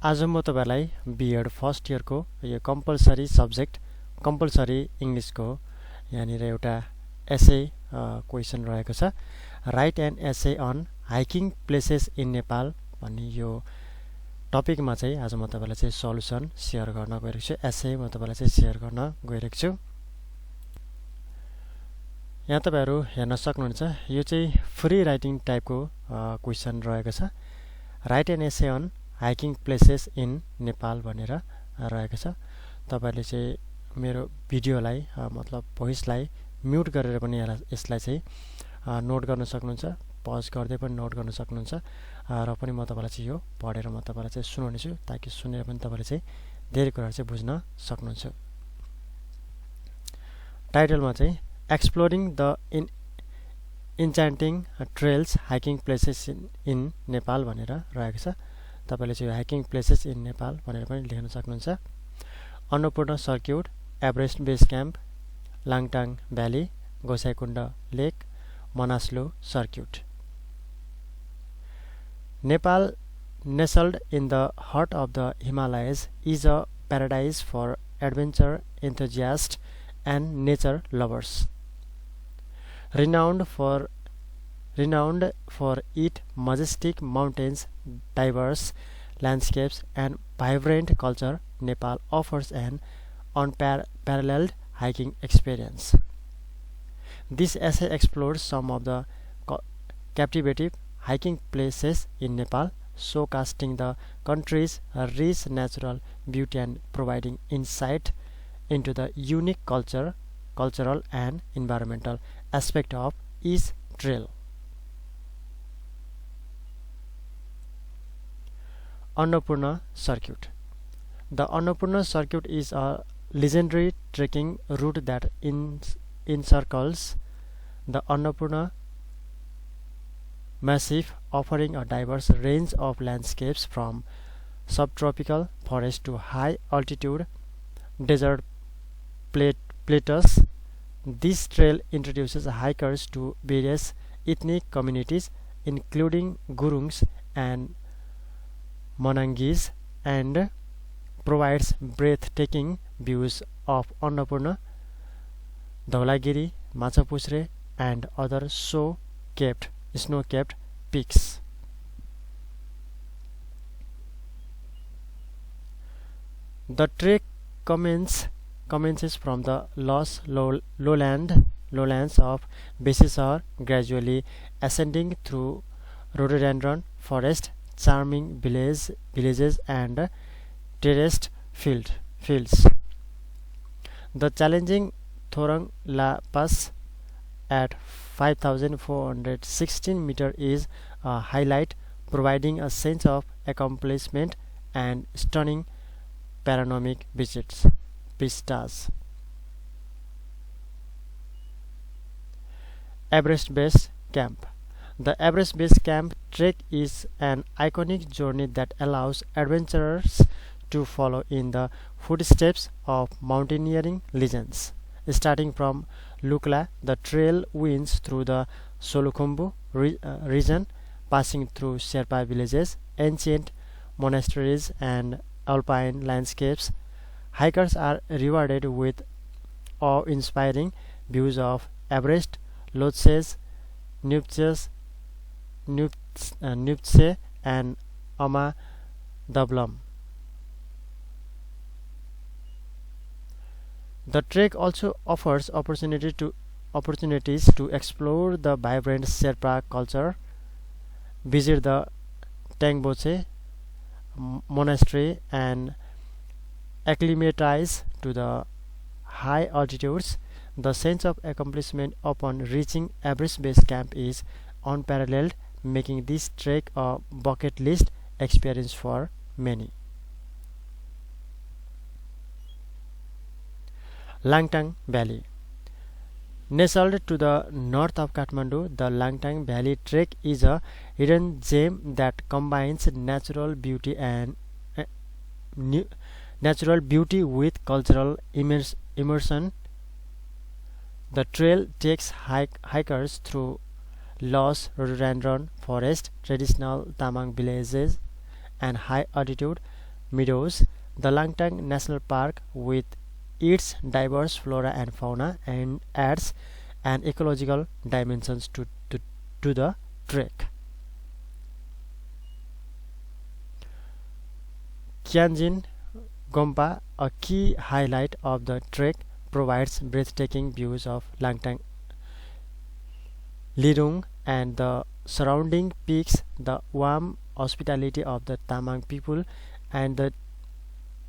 आज म तपाईलाई B.Ed फर्स्ट इयरको यो कम्पलसरी सब्जेक्ट कम्पलसरी इंग्लिशको यहाँनिर एउटा एसे क्वेशन रहेको छ। Write an essay on hiking places in Nepal भन्ने यो टपिकमा चाहिँ आज म तपाईलाई चाहिँ सल्युसन शेयर गर्न गइरहेको छु। एसे म तपाईलाई चाहिँ शेयर गर्न गइरहेको छु। यहाँ तपाईहरु हेर्न सक्नुहुन्छ यो चाहिँ फ्री राइटिङ टाइपको क्वेशन रहेको छ। Write an essay on hiking places in Nepal भनेर रहेको छ। तपाईहरुले चाहिँ मेरो भिडियोलाई मतलब भोइसलाई म्युट गरेर पनि यसलाई चाहिँ नोट गर्न सक्नुहुन्छ, पज गर्दै पनि नोट गर्न सक्नुहुन्छ र पनि म तपाईलाई चाहिँ यो पढेर म तपाईलाई चाहिँ सुनाउने छु ताकि सुनेर पनि तपाईले चाहिँ धेरै कुराहरु चाहिँ बुझ्न सक्नुहुन्छ। टाइटलमा चाहिँ exploring the enchanting trails hiking places in Nepal भनेर रहेको छ। तपाईले चाहिँ हाइकिङ प्लेसेस इन नेपाल भनेर पनि लेख्न सक्नुहुन्छ। Annapurna circuit, Everest base camp, Langtang valley, Gosaikunda lake, Manaslu circuit. Nepal, nestled in the heart of the Himalayas, is a paradise for adventure enthusiasts and nature lovers. Renowned for its majestic mountains, diverse landscapes, and vibrant culture, Nepal offers an unparalleled hiking experience. This essay explores some of the captivating hiking places in Nepal, showcasing the country's rich natural beauty and providing insight into the unique cultural and environmental aspect of each trail. Annapurna Circuit. The Annapurna Circuit is a legendary trekking route that encircles the Annapurna Massif, offering a diverse range of landscapes from subtropical forest to high altitude desert plateaus. This trail introduces hikers to various ethnic communities including Gurungs and Monangis and provides breathtaking views of Annapurna, Dhaulagiri, Machapuchre and other snow-capped peaks. The trek commences from the lush lowlands of Besisar, gradually ascending through rhododendron forest, charming villages and terraced fields. The challenging Thorang La Pass at 5,416 meters is a highlight, providing a sense of accomplishment and stunning panoramic vistas. Everest Base Camp. The Everest Base Camp trek is an iconic journey that allows adventurers to follow in the footsteps of mountaineering legends. Starting from Lukla, the trail winds through the Solukhumbu region, passing through Sherpa villages, ancient monasteries, and alpine landscapes. Hikers are rewarded with awe-inspiring views of Everest, Lhotse, Nuptse, and Ama Dablam. The trek also offers opportunities to explore the vibrant Sherpa culture, visit the Tengboche monastery, and acclimatize to the high altitudes. The sense of accomplishment upon reaching Everest Base Camp is unparalleled, making this trek a bucket list experience for many. Langtang Valley. Nestled to the north of Kathmandu, the Langtang Valley trek is a hidden gem that combines natural beauty with cultural immersion. The trail takes hikers through lush rhododendron forest, traditional Tamang villages, and high altitude meadows. The Langtang National Park, with its diverse flora and fauna, and adds an ecological dimensions to the trek. Kyanjin Gompa, a key highlight of the trek, provides breathtaking views of Langtang Lirung and the surrounding peaks. The warm hospitality of the Tamang people and the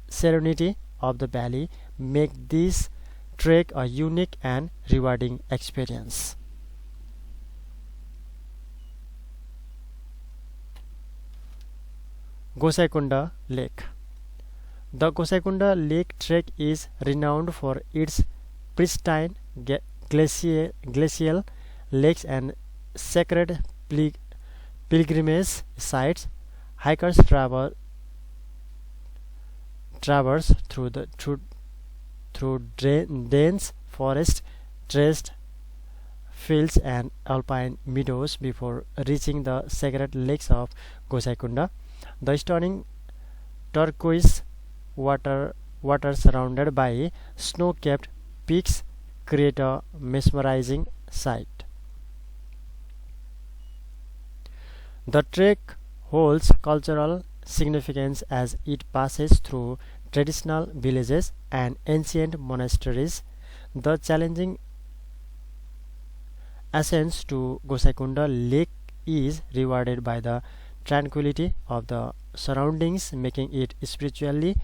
serenity of the valley make this trek a unique and rewarding experience. Gosaikunda Lake. The Gosaikunda Lake trek is renowned for its pristine glacial lakes and sacred pilgrimage sites. Hikers traverse through dense forest, terraced fields, and alpine meadows before reaching the sacred lakes of Gosaikunda. The stunning turquoise water surrounded by snow-capped peaks create a mesmerizing sight. The trek holds cultural significance as it passes through traditional villages and ancient monasteries. The challenging ascent to Gosaikunda Lake is rewarded by the tranquility of the surroundings, making it a spiritually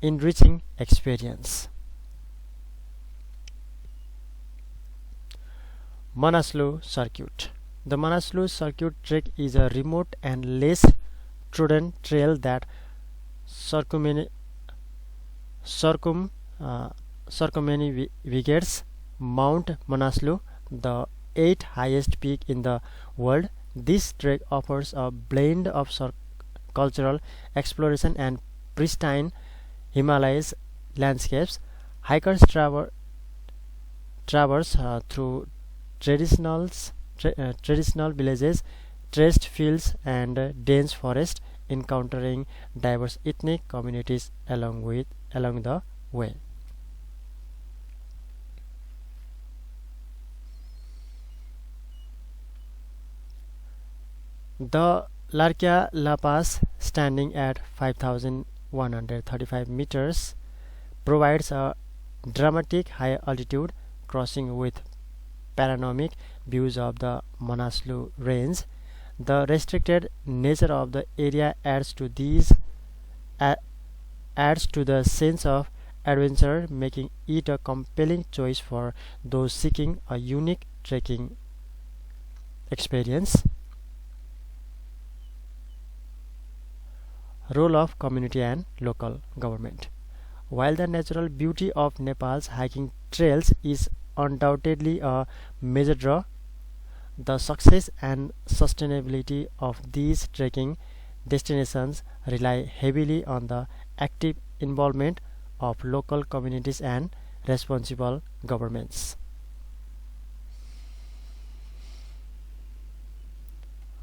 enriching experience. Manaslu Circuit. The Manaslu Circuit trek is a remote and less trodden trail that circumnavigates Mount Manaslu, the 8th highest peak in the world. This trek offers a blend of cultural exploration and pristine Himalayas landscapes. Hikers traverse through traditional villages, terraced fields, and dense forest, encountering diverse ethnic communities along the way. The Larkia La Pass, standing at 5,135 meters, provides a dramatic high altitude crossing with panoramic views of the Manaslu Range. The restricted nature of the area adds to the sense of adventure, making it a compelling choice for those seeking a unique trekking experience. Role of community and local government. While the natural beauty of Nepal's hiking trails is undoubtedly a major draw, the success and sustainability of these trekking destinations rely heavily on the active involvement of local communities and responsible governments.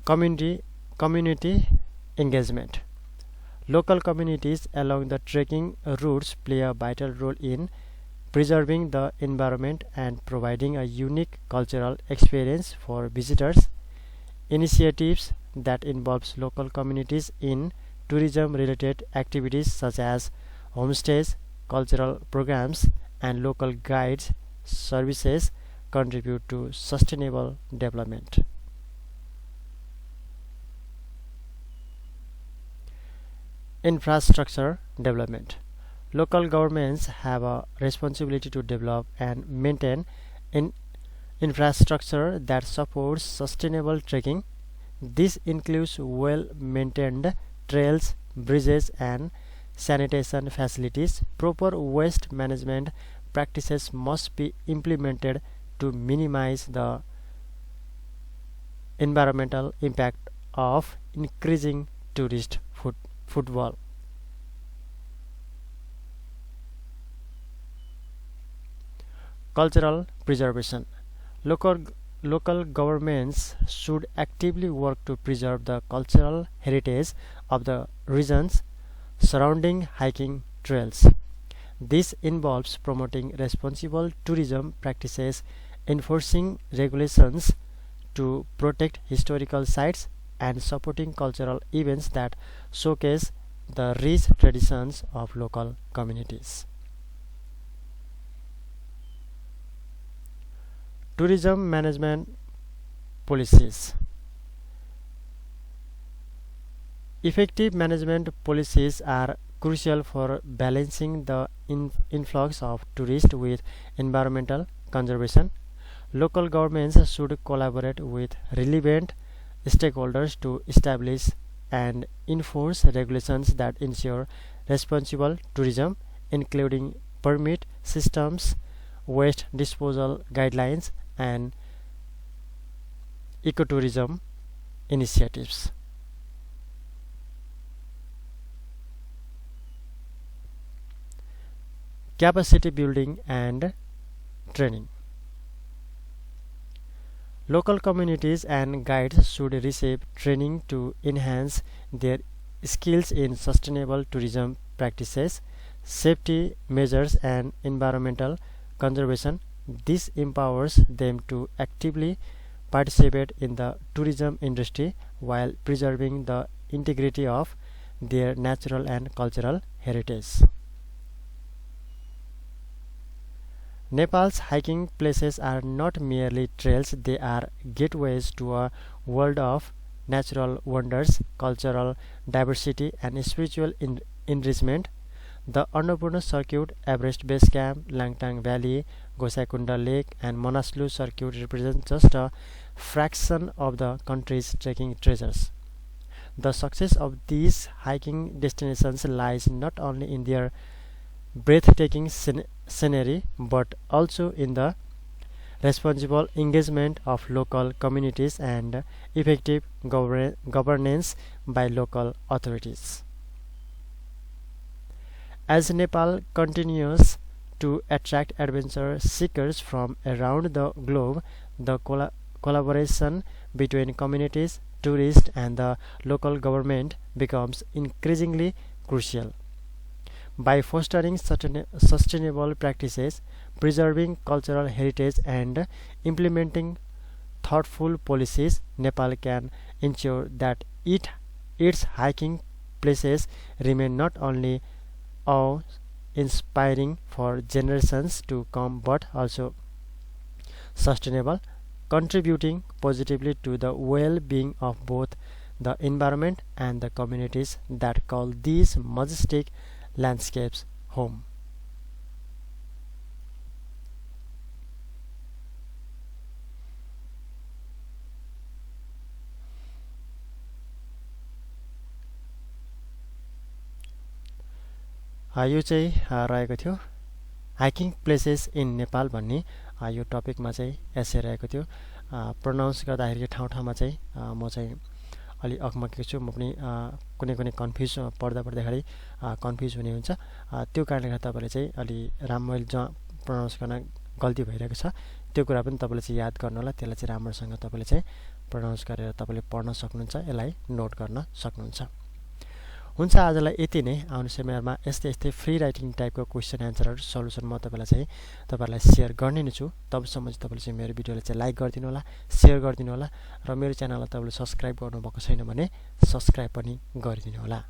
Community engagement. Local communities along the trekking routes play a vital role in preserving the environment and providing a unique cultural experience for visitors. Initiatives that involves local communities in tourism-related activities such as homestays, cultural programs, and local guides services contribute to sustainable development. Infrastructure development. Local governments have a responsibility to develop and maintain infrastructure that supports sustainable trekking. This includes well-maintained trails, bridges, and sanitation facilities. Proper waste management practices must be implemented to minimize the environmental impact of increasing tourist footfall. Cultural preservation. Local governments should actively work to preserve the cultural heritage of the regions. surrounding hiking trails. This involves promoting responsible tourism practices, enforcing regulations to protect historical sites, and supporting cultural events that showcase the rich traditions of local communities. Tourism management policies. Effective management policies are crucial for balancing the influx of tourists with environmental conservation. Local governments should collaborate with relevant stakeholders to establish and enforce regulations that ensure responsible tourism, including permit systems, waste disposal guidelines, and ecotourism initiatives. Capacity building and training. Local communities and guides should receive training to enhance their skills in sustainable tourism practices, safety measures, and environmental conservation. This empowers them to actively participate in the tourism industry while preserving the integrity of their natural and cultural heritage. Nepal's hiking places are not merely trails, they are gateways to a world of natural wonders, cultural diversity, and spiritual enrichment. The Annapurna Circuit, Everest Base Camp, Langtang Valley, Gosaikunda Lake, and Manaslu Circuit represent just a fraction of the country's trekking treasures. The success of these hiking destinations lies not only in their breathtaking scenery but also in the responsible engagement of local communities and effective governance by local authorities. As Nepal continues to attract adventure seekers from around the globe, the collaboration between communities, tourists, and the local government becomes increasingly crucial. By fostering sustainable practices, preserving cultural heritage, and implementing thoughtful policies, Nepal can ensure that its hiking places remain not only awe-inspiring for generations to come but also sustainable, contributing positively to the well-being of both the environment and the communities that call these majestic landscapes home. यो चाहिँ रहेको थियो hiking places in Nepal भन्ने यो टपिकमा चाहिँ एसे रहेको थियो। Pronounce गर्दाखेरि ठाउँ ठाउँमा चाहिँ म चाहिँ अलि अकमकेको छु, म पनि कुनै कुनै कन्फ्युज पढ्दाखेरि कन्फ्युज हुने हुन्छ। त्यो कारणले गर्दा तपाईँले चाहिँ अलि राम्ररी जहाँ प्रोनाउन्स गर्न गल्ती भइरहेको छ त्यो कुरा पनि तपाईँले चाहिँ याद गर्नु होला। त्यसलाई चाहिँ राम्रोसँग तपाईँले चाहिँ प्रोनाउन्स गरेर तपाईँले पढ्न सक्नुहुन्छ, यसलाई नोट गर्न सक्नुहुन्छ। हुन्छ, आजलाई यति नै। आउने समयमा यस्तै फ्री राइटिङ टाइपको क्वेसन एन्सरहरू सल्युसन म तपाईँहरूलाई सेयर गर्ने नै छु। तबसम्म चाहिँ तपाईँले चाहिँ मेरो भिडियोलाई चाहिँ लाइक गरिदिनु होला, सेयर गरिदिनु होला, र मेरो च्यानललाई तपाईँले सब्सक्राइब गर्नुभएको छैन भने सब्सक्राइब पनि गरिदिनु होला।